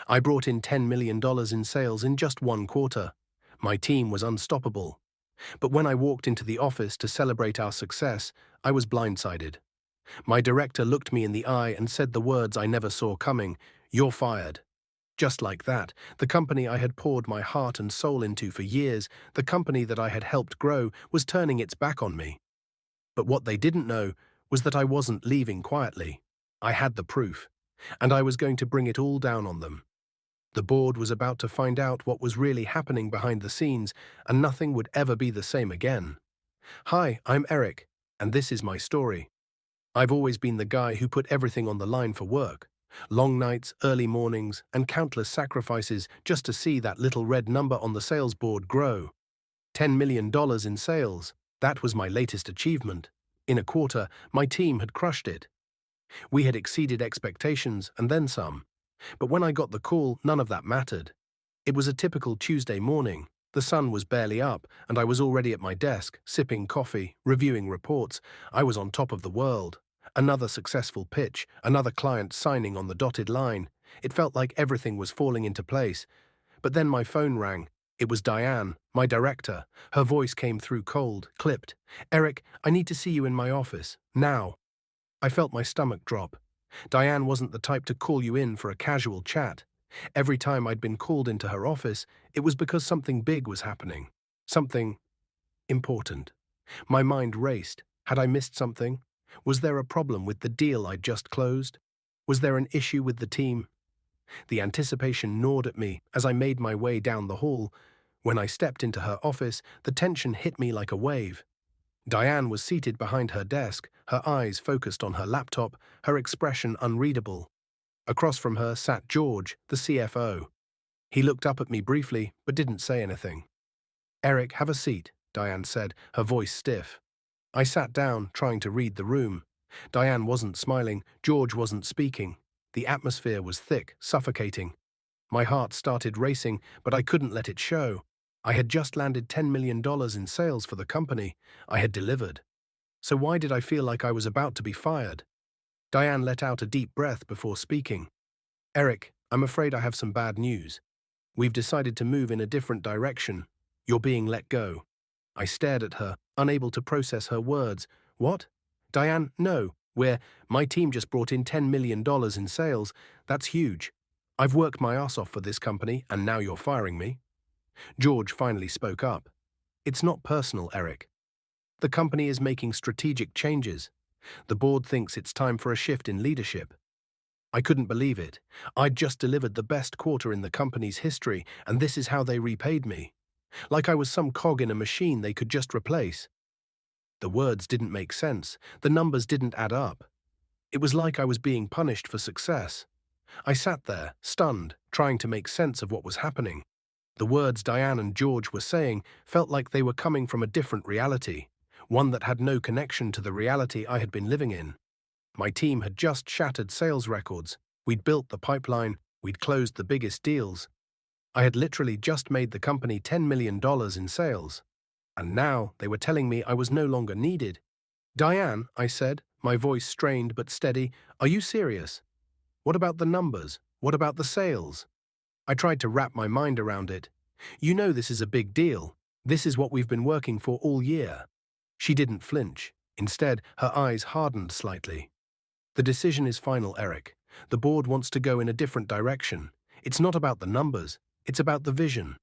I brought in $10 million in sales in just one quarter. My team was unstoppable. But when I walked into the office to celebrate our success, I was blindsided. My director looked me in the eye and said the words I never saw coming, "You're fired." Just like that, the company I had poured my heart and soul into for years, the company that I had helped grow, was turning its back on me. But what they didn't know was that I wasn't leaving quietly. I had the proof, and I was going to bring it all down on them. The board was about to find out what was really happening behind the scenes, and nothing would ever be the same again. Hi, I'm Eric, and this is my story. I've always been the guy who put everything on the line for work. Long nights, early mornings, and countless sacrifices just to see that little red number on the sales board grow. $10 million in sales. That was my latest achievement. In a quarter, my team had crushed it. We had exceeded expectations and then some. But when I got the call, none of that mattered. It was a typical Tuesday morning. The sun was barely up, and I was already at my desk, sipping coffee, reviewing reports. I was on top of the world. Another successful pitch, another client signing on the dotted line. It felt like everything was falling into place. But then my phone rang. It was Diane, my director. Her voice came through cold, clipped. "Eric, I need to see you in my office. Now." I felt my stomach drop. Diane wasn't the type to call you in for a casual chat. Every time I'd been called into her office, it was because something big was happening. Something important. My mind raced. Had I missed something? Was there a problem with the deal I'd just closed? Was there an issue with the team? The anticipation gnawed at me as I made my way down the hall. When I stepped into her office, the tension hit me like a wave. Diane was seated behind her desk, her eyes focused on her laptop, her expression unreadable. Across from her sat George, the CFO. He looked up at me briefly, but didn't say anything. "Eric, have a seat," Diane said, her voice stiff. I sat down, trying to read the room. Diane wasn't smiling, George wasn't speaking. The atmosphere was thick, suffocating. My heart started racing, but I couldn't let it show. I had just landed $10 million in sales for the company. I had delivered. So why did I feel like I was about to be fired? Diane let out a deep breath before speaking. "Eric, I'm afraid I have some bad news. We've decided to move in a different direction. You're being let go." I stared at her, unable to process her words. "What?" "Diane, no. My team just brought in $10 million in sales. That's huge. I've worked my ass off for this company, and now you're firing me." George finally spoke up. "It's not personal, Eric. The company is making strategic changes. The board thinks it's time for a shift in leadership." I couldn't believe it. I'd just delivered the best quarter in the company's history, and this is how they repaid me. Like I was some cog in a machine they could just replace. The words didn't make sense. The numbers didn't add up. It was like I was being punished for success. I sat there, stunned, trying to make sense of what was happening. The words Diane and George were saying felt like they were coming from a different reality, one that had no connection to the reality I had been living in. My team had just shattered sales records. We'd built the pipeline. We'd closed the biggest deals. I had literally just made the company $10 million in sales. And now they were telling me I was no longer needed. "Diane," I said, my voice strained but steady, "are you serious? What about the numbers? What about the sales?" I tried to wrap my mind around it. "You know this is a big deal. This is what we've been working for all year." She didn't flinch. Instead, her eyes hardened slightly. "The decision is final, Eric. The board wants to go in a different direction. It's not about the numbers. It's about the vision."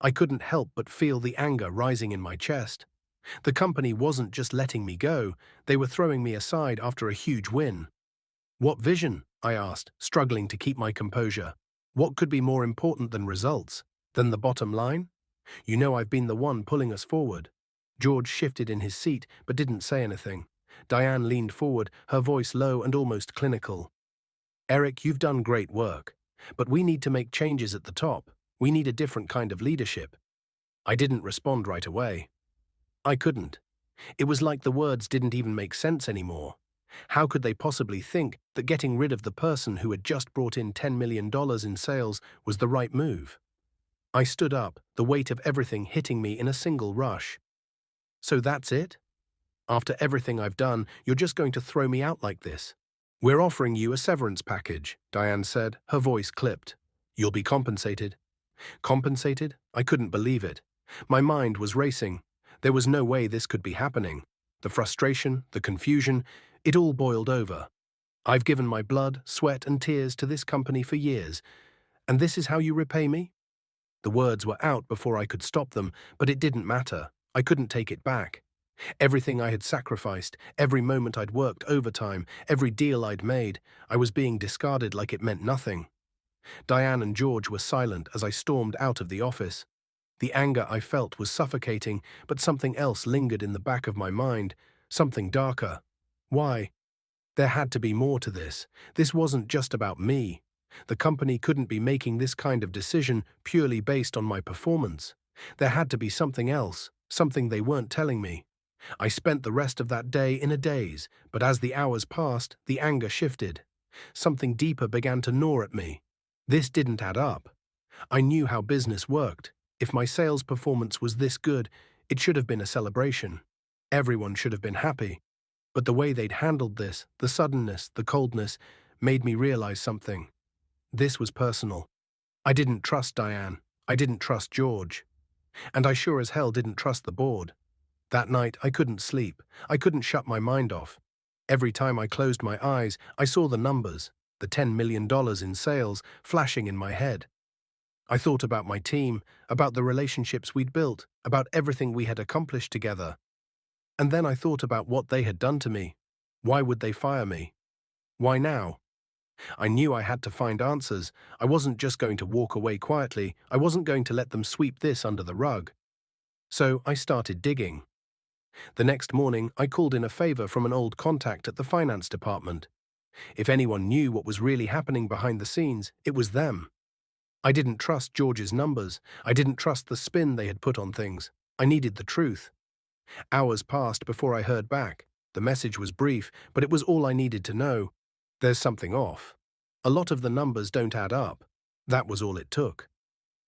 I couldn't help but feel the anger rising in my chest. The company wasn't just letting me go, they were throwing me aside after a huge win. "What vision?" I asked, struggling to keep my composure. "What could be more important than results? Than the bottom line? You know I've been the one pulling us forward." George shifted in his seat but didn't say anything. Diane leaned forward, her voice low and almost clinical. "Eric, you've done great work. But we need to make changes at the top. We need a different kind of leadership." I didn't respond right away. I couldn't. It was like the words didn't even make sense anymore. How could they possibly think that getting rid of the person who had just brought in $10 million in sales was the right move? I stood up, the weight of everything hitting me in a single rush. "So that's it? After everything I've done, you're just going to throw me out like this?" "We're offering you a severance package," Diane said, her voice clipped. You'll be compensated. Compensated? I couldn't believe it. My mind was racing. There was no way this could be happening. The frustration, the confusion, it all boiled over. I've given my blood, sweat, and tears to this company for years, and this is how you repay me? The words were out before I could stop them, but it didn't matter. I couldn't take it back. Everything I had sacrificed, every moment I'd worked overtime, every deal I'd made, I was being discarded like it meant nothing. Diane and George were silent as I stormed out of the office. The anger I felt was suffocating, but something else lingered in the back of my mind, something darker. Why? There had to be more to this. This wasn't just about me. The company couldn't be making this kind of decision purely based on my performance. There had to be something else, something they weren't telling me. I spent the rest of that day in a daze, but as the hours passed, the anger shifted. Something deeper began to gnaw at me. This didn't add up. I knew how business worked. If my sales performance was this good, it should have been a celebration. Everyone should have been happy. But the way they'd handled this, the suddenness, the coldness, made me realize something. This was personal. I didn't trust Diane. I didn't trust George. And I sure as hell didn't trust the board. That night, I couldn't sleep. I couldn't shut my mind off. Every time I closed my eyes, I saw the numbers, the $10 million in sales, flashing in my head. I thought about my team, about the relationships we'd built, about everything we had accomplished together. And then I thought about what they had done to me. Why would they fire me? Why now? I knew I had to find answers. I wasn't just going to walk away quietly. I wasn't going to let them sweep this under the rug. So I started digging. The next morning, I called in a favor from an old contact at the finance department. If anyone knew what was really happening behind the scenes, it was them. I didn't trust George's numbers. I didn't trust the spin they had put on things. I needed the truth. Hours passed before I heard back. The message was brief, but it was all I needed to know. There's something off. A lot of the numbers don't add up. That was all it took.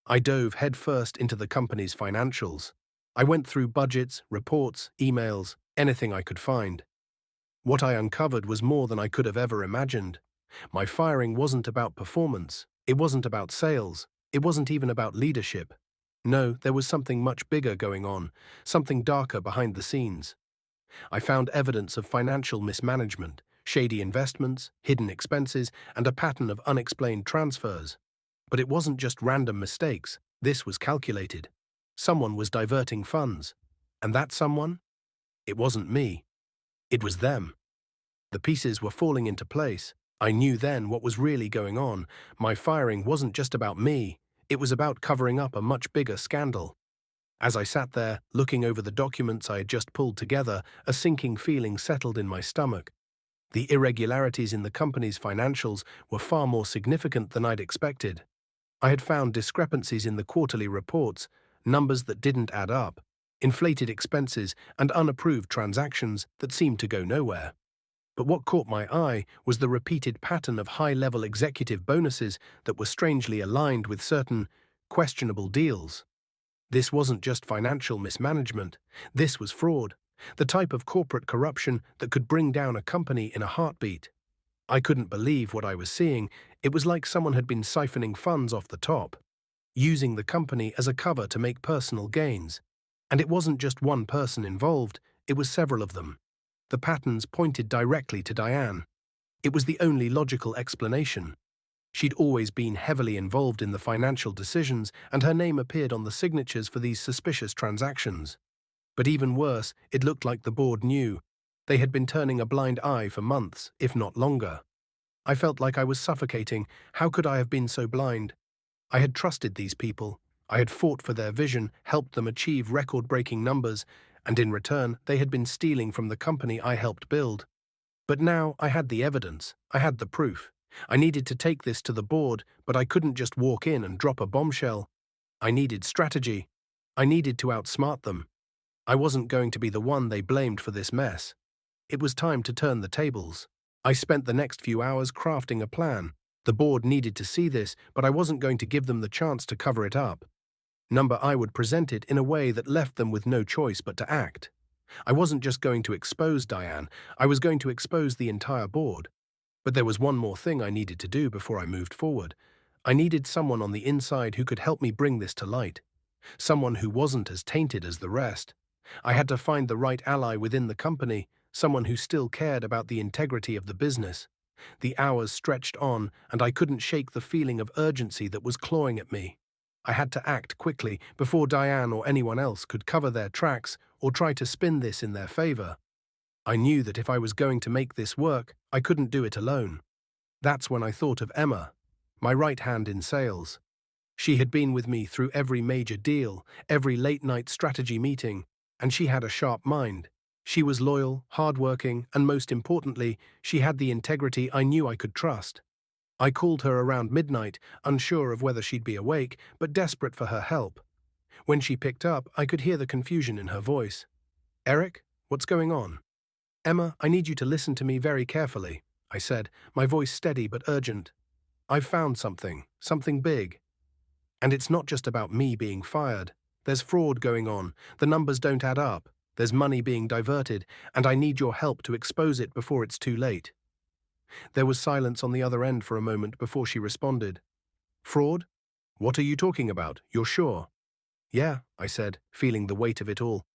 I dove headfirst into the company's financials. I went through budgets, reports, emails, anything I could find. What I uncovered was more than I could have ever imagined. My firing wasn't about performance. It wasn't about sales. It wasn't even about leadership. No, there was something much bigger going on, something darker behind the scenes. I found evidence of financial mismanagement, shady investments, hidden expenses, and a pattern of unexplained transfers. But it wasn't just random mistakes. This was calculated. Someone was diverting funds. And that someone? It wasn't me. It was them. The pieces were falling into place. I knew then what was really going on. My firing wasn't just about me. It was about covering up a much bigger scandal. As I sat there, looking over the documents I had just pulled together, a sinking feeling settled in my stomach. The irregularities in the company's financials were far more significant than I'd expected. I had found discrepancies in the quarterly reports, numbers that didn't add up, inflated expenses, and unapproved transactions that seemed to go nowhere. But what caught my eye was the repeated pattern of high-level executive bonuses that were strangely aligned with certain questionable deals. This wasn't just financial mismanagement. This was fraud, the type of corporate corruption that could bring down a company in a heartbeat. I couldn't believe what I was seeing. It was like someone had been siphoning funds off the top, using the company as a cover to make personal gains. And it wasn't just one person involved, it was several of them. The patterns pointed directly to Diane. It was the only logical explanation. She'd always been heavily involved in the financial decisions, and her name appeared on the signatures for these suspicious transactions. But even worse, it looked like the board knew. They had been turning a blind eye for months, if not longer. I felt like I was suffocating. How could I have been so blind? I had trusted these people. I had fought for their vision, helped them achieve record-breaking numbers, and in return, they had been stealing from the company I helped build. But now I had the evidence. I had the proof. I needed to take this to the board, but I couldn't just walk in and drop a bombshell. I needed strategy. I needed to outsmart them. I wasn't going to be the one they blamed for this mess. It was time to turn the tables. I spent the next few hours crafting a plan. The board needed to see this, but I wasn't going to give them the chance to cover it up. I would present it in a way that left them with no choice but to act. I wasn't just going to expose Diane, I was going to expose the entire board. But there was one more thing I needed to do before I moved forward. I needed someone on the inside who could help me bring this to light. Someone who wasn't as tainted as the rest. I had to find the right ally within the company, someone who still cared about the integrity of the business. The hours stretched on, and I couldn't shake the feeling of urgency that was clawing at me. I had to act quickly before Diane or anyone else could cover their tracks or try to spin this in their favor. I knew that if I was going to make this work, I couldn't do it alone. That's when I thought of Emma, my right hand in sales. She had been with me through every major deal, every late-night strategy meeting, and she had a sharp mind. She was loyal, hardworking, and most importantly, she had the integrity I knew I could trust. I called her around midnight, unsure of whether she'd be awake, but desperate for her help. When she picked up, I could hear the confusion in her voice. "Eric, what's going on?" "Emma, I need you to listen to me very carefully," I said, my voice steady but urgent. "I've found something big. And it's not just about me being fired. There's fraud going on, the numbers don't add up, there's money being diverted, and I need your help to expose it before it's too late." There was silence on the other end for a moment before she responded. "Fraud? What are you talking about? You're sure?" "Yeah," I said, feeling the weight of it all.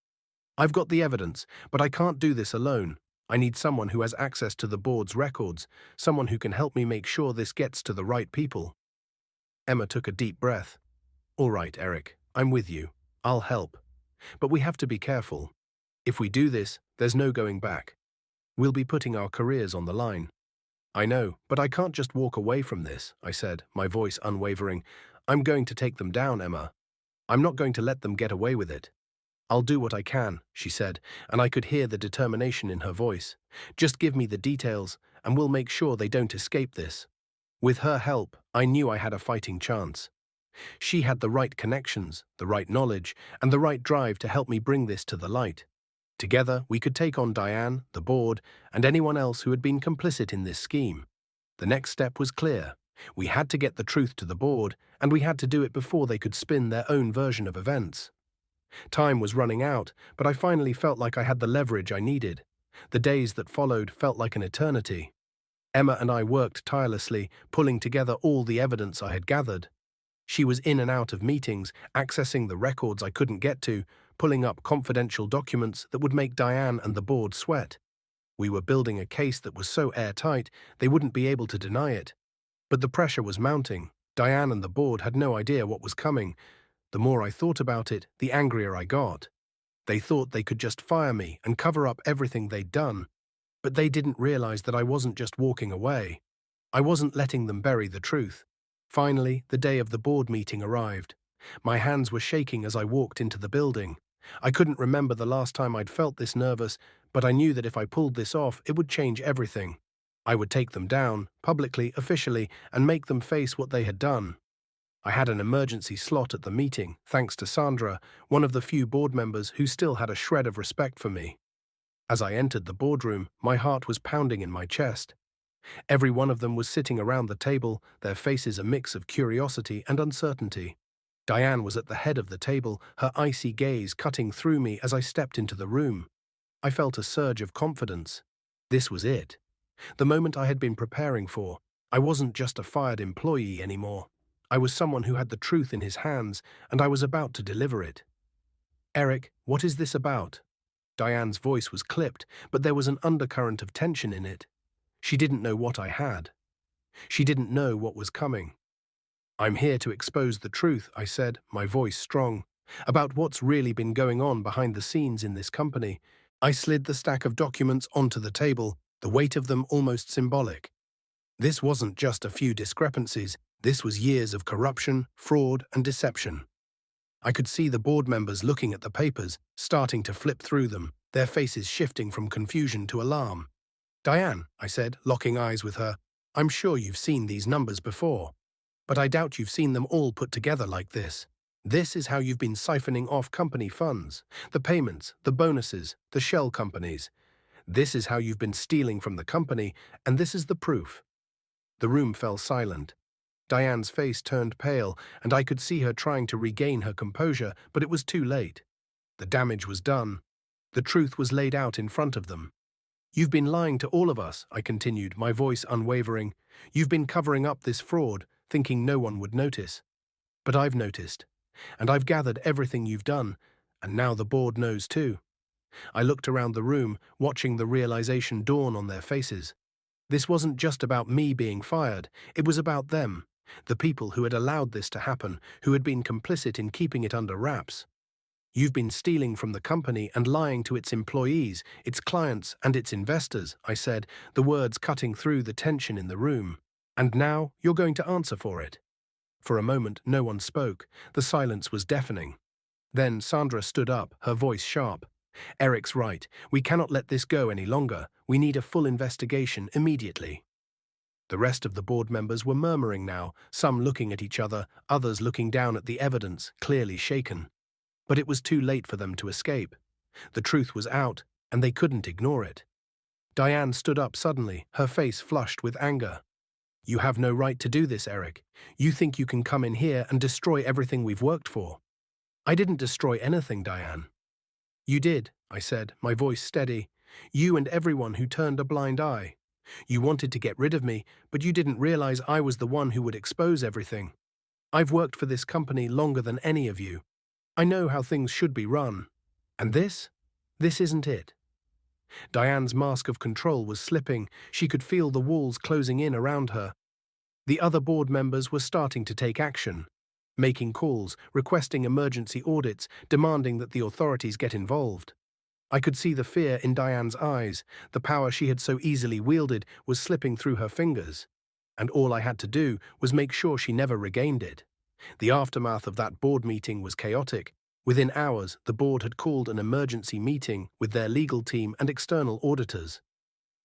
"I've got the evidence, but I can't do this alone. I need someone who has access to the board's records, someone who can help me make sure this gets to the right people." Emma took a deep breath. "All right, Eric, I'm with you. I'll help. But we have to be careful. If we do this, there's no going back. We'll be putting our careers on the line." "I know, but I can't just walk away from this," I said, my voice unwavering. "I'm going to take them down, Emma. I'm not going to let them get away with it." "I'll do what I can," she said, and I could hear the determination in her voice. "Just give me the details, and we'll make sure they don't escape this." With her help, I knew I had a fighting chance. She had the right connections, the right knowledge, and the right drive to help me bring this to the light. Together, we could take on Diane, the board, and anyone else who had been complicit in this scheme. The next step was clear. We had to get the truth to the board, and we had to do it before they could spin their own version of events. Time was running out, but I finally felt like I had the leverage I needed. The days that followed felt like an eternity. Emma and I worked tirelessly, pulling together all the evidence I had gathered. She was in and out of meetings, accessing the records I couldn't get to, pulling up confidential documents that would make Diane and the board sweat. We were building a case that was so airtight they wouldn't be able to deny it. But the pressure was mounting. Diane and the board had no idea what was coming. The more I thought about it, the angrier I got. They thought they could just fire me and cover up everything they'd done. But they didn't realize that I wasn't just walking away. I wasn't letting them bury the truth. Finally, the day of the board meeting arrived. My hands were shaking as I walked into the building. I couldn't remember the last time I'd felt this nervous, but I knew that if I pulled this off, it would change everything. I would take them down, publicly, officially, and make them face what they had done. I had an emergency slot at the meeting, thanks to Sandra, one of the few board members who still had a shred of respect for me. As I entered the boardroom, my heart was pounding in my chest. Every one of them was sitting around the table, their faces a mix of curiosity and uncertainty. Diane was at the head of the table, her icy gaze cutting through me as I stepped into the room. I felt a surge of confidence. This was it. The moment I had been preparing for. I wasn't just a fired employee anymore. I was someone who had the truth in his hands, and I was about to deliver it. "Eric, what is this about?" Diane's voice was clipped, but there was an undercurrent of tension in it. She didn't know what I had. She didn't know what was coming. "I'm here to expose the truth," I said, my voice strong, "about what's really been going on behind the scenes in this company." I slid the stack of documents onto the table, the weight of them almost symbolic. This wasn't just a few discrepancies, this was years of corruption, fraud, and deception. I could see the board members looking at the papers, starting to flip through them, their faces shifting from confusion to alarm. "Diane," I said, locking eyes with her, "I'm sure you've seen these numbers before. But I doubt you've seen them all put together like this. This is how you've been siphoning off company funds, the payments, the bonuses, the shell companies. This is how you've been stealing from the company, and this is the proof." The room fell silent. Diane's face turned pale, and I could see her trying to regain her composure, but it was too late. The damage was done. The truth was laid out in front of them. "You've been lying to all of us," I continued, my voice unwavering. "You've been covering up this fraud, thinking no one would notice. But I've noticed, and I've gathered everything you've done, and now the board knows too. I looked around the room, watching the realization dawn on their faces. This wasn't just about me being fired, it was about them, the people who had allowed this to happen, who had been complicit in keeping it under wraps. You've been stealing from the company and lying to its employees, its clients, and its investors, I said, the words cutting through the tension in the room. And now you're going to answer for it. For a moment, no one spoke. The silence was deafening. Then Sandra stood up, her voice sharp. Eric's right. We cannot let this go any longer. We need a full investigation immediately. The rest of the board members were murmuring now, some looking at each other, others looking down at the evidence, clearly shaken. But it was too late for them to escape. The truth was out, and they couldn't ignore it. Diane stood up suddenly, her face flushed with anger. You have no right to do this, Eric. You think you can come in here and destroy everything we've worked for. I didn't destroy anything, Diane. You did, I said, my voice steady. You and everyone who turned a blind eye. You wanted to get rid of me, but you didn't realize I was the one who would expose everything. I've worked for this company longer than any of you. I know how things should be run. And this? This isn't it. Diane's mask of control was slipping. She could feel the walls closing in around her. The other board members were starting to take action, making calls, requesting emergency audits, demanding that the authorities get involved. I could see the fear in Diane's eyes. The power she had so easily wielded was slipping through her fingers. And all I had to do was make sure she never regained it. The aftermath of that board meeting was chaotic. Within hours, the board had called an emergency meeting with their legal team and external auditors.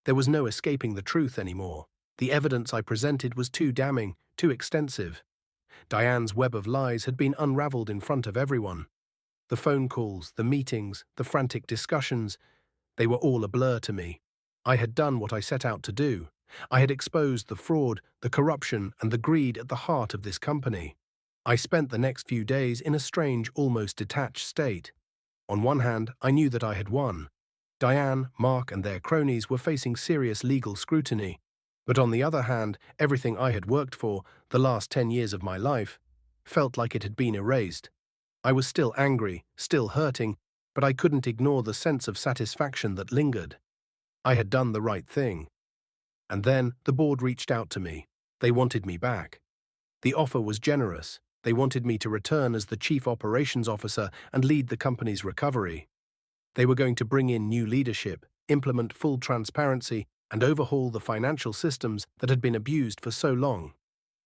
There was no escaping the truth anymore. The evidence I presented was too damning, too extensive. Diane's web of lies had been unraveled in front of everyone. The phone calls, the meetings, the frantic discussions, they were all a blur to me. I had done what I set out to do. I had exposed the fraud, the corruption, and the greed at the heart of this company. I spent the next few days in a strange, almost detached state. On one hand, I knew that I had won. Diane, Mark, and their cronies were facing serious legal scrutiny. But on the other hand, everything I had worked for, the last 10 years of my life, felt like it had been erased. I was still angry, still hurting, but I couldn't ignore the sense of satisfaction that lingered. I had done the right thing. And then the board reached out to me. They wanted me back. The offer was generous. They wanted me to return as the chief operations officer and lead the company's recovery. They were going to bring in new leadership, implement full transparency, and overhaul the financial systems that had been abused for so long.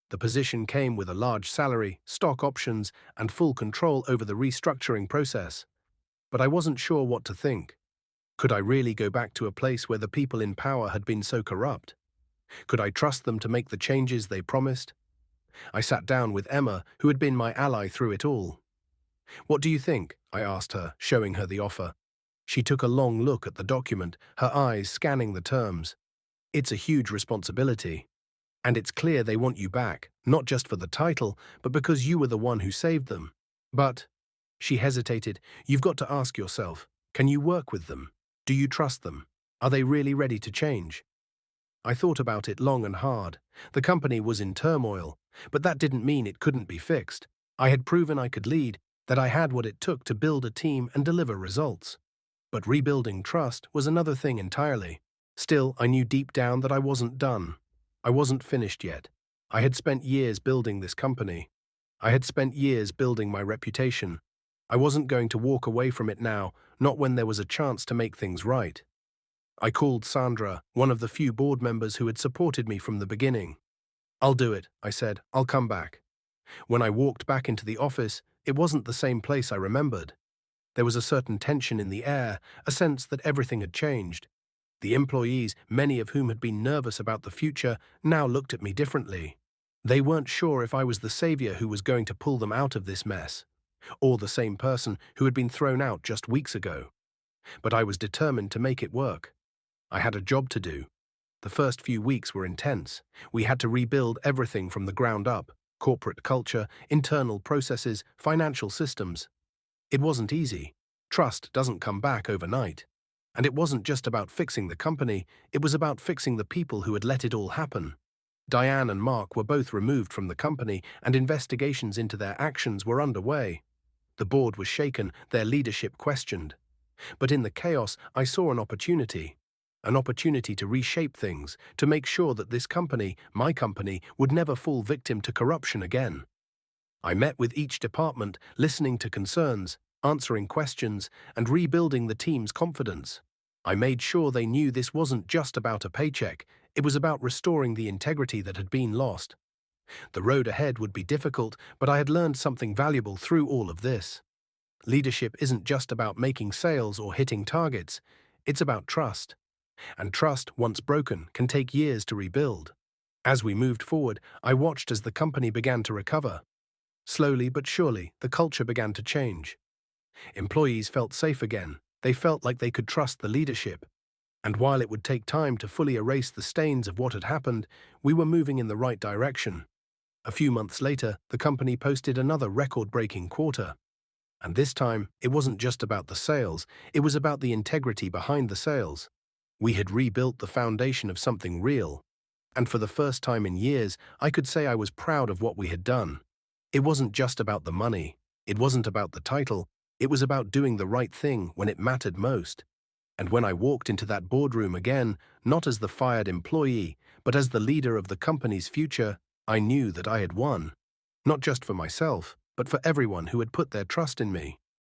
The position came with a large salary, stock options, and full control over the restructuring process. But I wasn't sure what to think. Could I really go back to a place where the people in power had been so corrupt? Could I trust them to make the changes they promised? I sat down with Emma, who had been my ally through it all. What do you think? I asked her, showing her the offer. She took a long look at the document, her eyes scanning the terms. It's a huge responsibility. And it's clear they want you back, not just for the title, but because you were the one who saved them. But, she hesitated, you've got to ask yourself, can you work with them? Do you trust them? Are they really ready to change? I thought about it long and hard. The company was in turmoil, but that didn't mean it couldn't be fixed. I had proven I could lead, that I had what it took to build a team and deliver results. But rebuilding trust was another thing entirely. Still, I knew deep down that I wasn't done. I wasn't finished yet. I had spent years building this company. I had spent years building my reputation. I wasn't going to walk away from it now, not when there was a chance to make things right. I called Sandra, one of the few board members who had supported me from the beginning. I'll do it, I said. I'll come back. When I walked back into the office, it wasn't the same place I remembered. There was a certain tension in the air, a sense that everything had changed. The employees, many of whom had been nervous about the future, now looked at me differently. They weren't sure if I was the savior who was going to pull them out of this mess, or the same person who had been thrown out just weeks ago. But I was determined to make it work. I had a job to do. The first few weeks were intense. We had to rebuild everything from the ground up: corporate culture, internal processes, financial systems. It wasn't easy. Trust doesn't come back overnight. And it wasn't just about fixing the company, it was about fixing the people who had let it all happen. Diane and Mark were both removed from the company, and investigations into their actions were underway. The board was shaken, their leadership questioned. But in the chaos, I saw an opportunity to reshape things, to make sure that this company, my company, would never fall victim to corruption again. I met with each department, listening to concerns, answering questions, and rebuilding the team's confidence. I made sure they knew this wasn't just about a paycheck, it was about restoring the integrity that had been lost. The road ahead would be difficult, but I had learned something valuable through all of this. Leadership isn't just about making sales or hitting targets, it's about trust. And trust, once broken, can take years to rebuild. As we moved forward, I watched as the company began to recover. Slowly but surely, the culture began to change. Employees felt safe again. They felt like they could trust the leadership. And while it would take time to fully erase the stains of what had happened, we were moving in the right direction. A few months later, the company posted another record-breaking quarter. And this time, it wasn't just about the sales, it was about the integrity behind the sales. We had rebuilt the foundation of something real. And for the first time in years, I could say I was proud of what we had done. It wasn't just about the money. It wasn't about the title. It was about doing the right thing when it mattered most. And when I walked into that boardroom again, not as the fired employee, but as the leader of the company's future, I knew that I had won. Not just for myself, but for everyone who had put their trust in me.